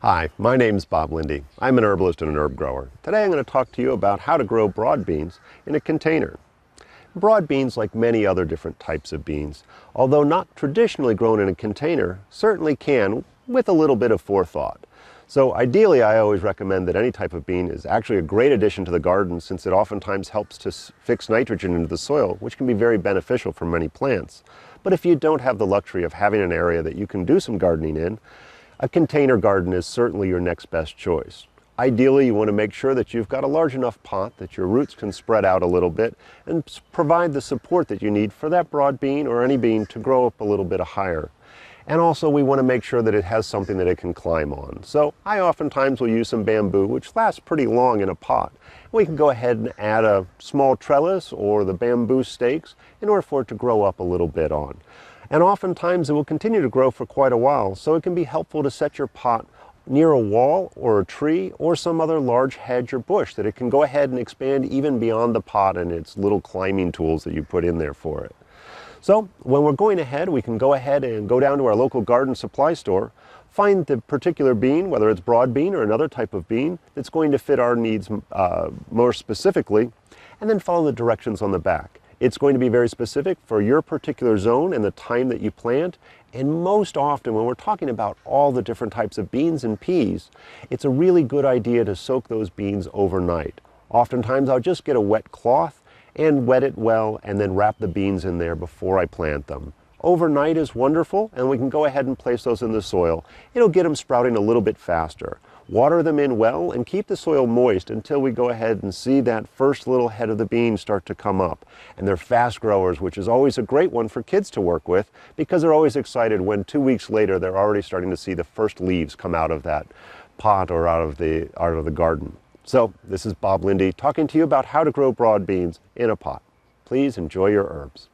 Hi, my name's Bob Lindy. I'm an herbalist and an herb grower. Today I'm going to talk to you about how to grow broad beans in a container. Broad beans, like many other different types of beans, although not traditionally grown in a container, certainly can with a little bit of forethought. So ideally, I always recommend that any type of bean is actually a great addition to the garden, since it oftentimes helps to fix nitrogen into the soil, which can be very beneficial for many plants. But if you don't have the luxury of having an area that you can do some gardening in, a container garden is certainly your next best choice. Ideally, you want to make sure that you've got a large enough pot that your roots can spread out a little bit and provide the support that you need for that broad bean or any bean to grow up a little bit higher. And also, we want to make sure that it has something that it can climb on. So I oftentimes will use some bamboo, which lasts pretty long in a pot. We can go ahead and add a small trellis or the bamboo stakes in order for it to grow up a little bit on. And oftentimes it will continue to grow for quite a while, so it can be helpful to set your pot near a wall or a tree or some other large hedge or bush that it can go ahead and expand even beyond the pot and its little climbing tools that you put in there for it. So when we're going ahead, we can go ahead and go down to our local garden supply store, find the particular bean, whether it's broad bean or another type of bean, that's going to fit our needs more specifically, and then follow the directions on the back. It's going to be very specific for your particular zone and the time that you plant. And most often, when we're talking about all the different types of beans and peas, it's a really good idea to soak those beans overnight. Oftentimes, I'll just get a wet cloth and wet it well and then wrap the beans in there before I plant them. Overnight is wonderful, and we can go ahead and place those in the soil. It'll get them sprouting a little bit faster. Water them in well and keep the soil moist until we go ahead and see that first little head of the bean start to come up. And they're fast growers, which is always a great one for kids to work with, because they're always excited when 2 weeks later they're already starting to see the first leaves come out of that pot or out of the garden. So this is Bob Lindy talking to you about how to grow broad beans in a pot. Please enjoy your herbs.